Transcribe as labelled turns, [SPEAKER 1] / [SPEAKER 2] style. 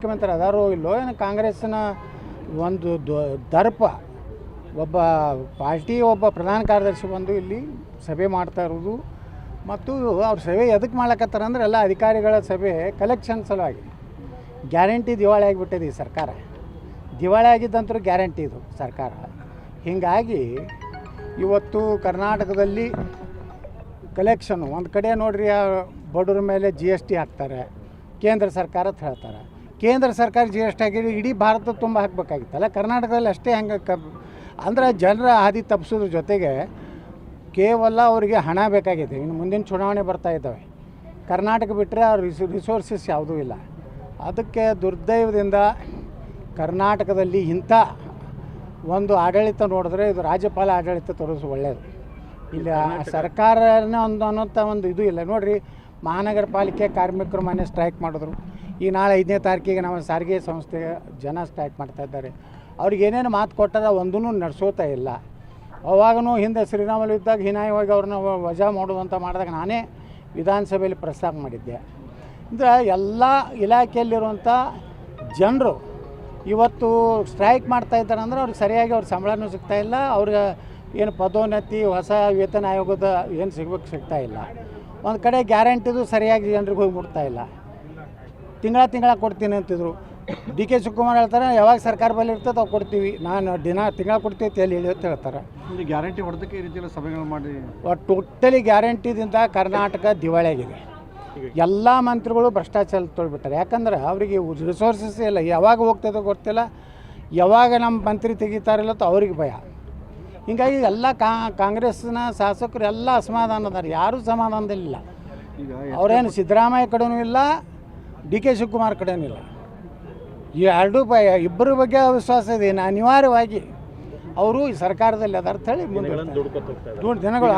[SPEAKER 1] ಮುಖ್ಯಮಂತ್ರಿ ಅದಾರೋ ಇಲ್ಲೋ ಏನು ಕಾಂಗ್ರೆಸ್ಸಿನ ಒಂದು ದರ್ಪ ಒಬ್ಬ ಪಾರ್ಟಿ ಒಬ್ಬ ಪ್ರಧಾನ ಕಾರ್ಯದರ್ಶಿ ಬಂದು ಇಲ್ಲಿ ಸಭೆ ಮಾಡ್ತಾ ಇರೋದು ಮತ್ತು ಅವ್ರ ಸಭೆ ಎದಕ್ಕೆ ಮಾಡ್ಲಕತ್ತಾರ ಅಂದ್ರೆ ಎಲ್ಲ ಅಧಿಕಾರಿಗಳ ಸಭೆ ಕಲೆಕ್ಷನ್ ಸಲುವಾಗಿ. ಗ್ಯಾರಂಟಿ ದಿವಾಳಿ ಆಗಿಬಿಟ್ಟಿದೆ ಈ ಸರ್ಕಾರ. ದಿವಾಳಿ ಆಗಿದ್ದಂತರೂ ಗ್ಯಾರಂಟಿ ಇದು ಸರ್ಕಾರ. ಹೀಗಾಗಿ ಇವತ್ತು ಕರ್ನಾಟಕದಲ್ಲಿ ಕಲೆಕ್ಷನು ಒಂದು ಕಡೆ ನೋಡ್ರಿ, ಬಡವ್ರ ಮೇಲೆ GST ಹಾಕ್ತಾರೆ, ಕೇಂದ್ರ ಸರ್ಕಾರ ಅಂತ ಹೇಳ್ತಾರೆ. ಕೇಂದ್ರ ಸರ್ಕಾರ GST ಹಾಕಿದ್ರೆ ಇಡೀ ಭಾರತ ತುಂಬ ಹಾಕಬೇಕಾಗಿತ್ತಲ್ಲ, ಕರ್ನಾಟಕದಲ್ಲಿ ಅಷ್ಟೇ ಹೆಂಗೆ ಅಂದರೆ ಜನರ ಹಾದಿ ತಪ್ಪಿಸೋದ್ರ ಜೊತೆಗೆ ಕೇವಲ ಅವರಿಗೆ ಹಣ ಬೇಕಾಗಿದೆ. ಇನ್ನು ಮುಂದಿನ ಚುನಾವಣೆ ಬರ್ತಾ ಇದ್ದಾವೆ, ಕರ್ನಾಟಕ ಬಿಟ್ಟರೆ ಅವ್ರ ರಿಸೋರ್ಸಸ್ ಯಾವುದೂ ಇಲ್ಲ. ಅದಕ್ಕೆ ದುರ್ದೈವದಿಂದ ಕರ್ನಾಟಕದಲ್ಲಿ ಇಂಥ ಒಂದು ಆಡಳಿತ ನೋಡಿದ್ರೆ ಇದು ರಾಜ್ಯಪಾಲ ಆಡಳಿತ ತೋರಿಸು ಒಳ್ಳೆಯದು. ಇಲ್ಲಿ ಸರ್ಕಾರನೇ ಅನ್ನೋಂಥ ಒಂದು ಇದು ಇಲ್ಲ. ನೋಡಿರಿ, ಮಹಾನಗರ ಪಾಲಿಕೆ ಕಾರ್ಮಿಕರು ಮೊನ್ನೆ ಸ್ಟ್ರೈಕ್ ಮಾಡಿದ್ರು. ಈ ನಾಳೆ 5ನೇ ತಾರೀಕಿಗೆ ನಮ್ಮ ಸಾರಿಗೆ ಸಂಸ್ಥೆ ಜನ ಸ್ಟ್ರೈಕ್ ಮಾಡ್ತಾಯಿದ್ದಾರೆ. ಅವ್ರಿಗೆ ಏನೇನು ಮಾತು ಕೊಟ್ಟಾರ ಒಂದೂ ನಡೆಸೋತಾ ಇಲ್ಲ. ಅವಾಗೂ ಹಿಂದೆ ಶ್ರೀರಾಮುಲು ಇದ್ದಾಗ ಹೀನಾಯವಾಗಿ ಅವ್ರನ್ನ ವಜಾ ಮಾಡುವಂಥ ಮಾಡಿದಾಗ ನಾನೇ ವಿಧಾನಸಭೆಯಲ್ಲಿ ಪ್ರಸ್ತಾಪ ಮಾಡಿದ್ದೆ. ಅಂದರೆ ಎಲ್ಲ ಇಲಾಖೆಯಲ್ಲಿರುವಂಥ ಜನರು ಇವತ್ತು ಸ್ಟ್ರೈಕ್ ಮಾಡ್ತಾಯಿದ್ದಾರೆ ಅಂದ್ರೆ ಅವ್ರಿಗೆ ಸರಿಯಾಗಿ ಅವ್ರ ಸಂಬಳನೂ ಸಿಗ್ತಾಯಿಲ್ಲ, ಅವ್ರಿಗೆ ಏನು ಪದೋನ್ನತಿ ಹೊಸ ವೇತನ ಆಯೋಗದ ಏನು ಸಿಗ್ತಾಯಿಲ್ಲ. ಒಂದು ಕಡೆ ಗ್ಯಾರಂಟಿದು ಸರಿಯಾಗಿ ಜನರಿಗೆ ಹೋಗಿ ಮುಟ್ತಾಯಿಲ್ಲ. ತಿಂಗಳ ಕೊಡ್ತೀನಿ ಅಂತಿದ್ರು. DK ಶಿವಕುಮಾರ್ ಹೇಳ್ತಾರೆ, ಯಾವಾಗ ಸರ್ಕಾರ ಬಳಿ ಇರ್ತದೆ ಅವು ಕೊಡ್ತೀವಿ, ನಾನು ತಿಂಗಳ ಕೊಡ್ತೀವಿ ಎಲ್ಲಿ ಹೇಳಿ ಅಂತ ಹೇಳ್ತಾರೆ.
[SPEAKER 2] ಗ್ಯಾರಂಟಿ ಹೊಡೆದಕ್ಕೆ ಈ ರೀತಿಯೆಲ್ಲ ಸಭೆಗಳು ಮಾಡಿ
[SPEAKER 1] ಟೋಟಲಿ ಗ್ಯಾರಂಟಿದಿಂದ ಕರ್ನಾಟಕ ದಿವಾಳಿಯಾಗಿದೆ. ಎಲ್ಲ ಮಂತ್ರಿಗಳು ಭ್ರಷ್ಟಾಚಾರ ತೊಳ್ಬಿಟ್ಟಾರೆ. ಯಾಕಂದ್ರೆ ಅವರಿಗೆ ರಿಸೋರ್ಸಸ್ ಇಲ್ಲ, ಯಾವಾಗ ಹೋಗ್ತದೋ ಗೊತ್ತಿಲ್ಲ, ಯಾವಾಗ ನಮ್ಮ ಮಂತ್ರಿ ತೆಗಿತಾರಿಲ್ಲ ಅಂತ ಅವ್ರಿಗೆ ಭಯ. ಹೀಗಾಗಿ ಎಲ್ಲ ಕಾಂಗ್ರೆಸ್ನ ಶಾಸಕರು ಎಲ್ಲ ಅಸಮಾಧಾನದಾರೆ, ಯಾರೂ ಸಮಾಧಾನದಲ್ಲಿಲ್ಲ. ಅವರೇನು ಸಿದ್ದರಾಮಯ್ಯ ಕಡೆನೂ ಇಲ್ಲ, DK ಶಿವಕುಮಾರ್ ಕಡೆನೂ ಇಲ್ಲ. ಈ ಇಬ್ಬರ ಬಗ್ಗೆ ಅವಿಶ್ವಾಸ ಇದೆ. ಅನಿವಾರ್ಯವಾಗಿ ಅವರು ಈ ಸರ್ಕಾರದಲ್ಲಿ ಅದರ್ಥ ಹೇಳಿ ಮುಂದೆ ದಿನಗಳು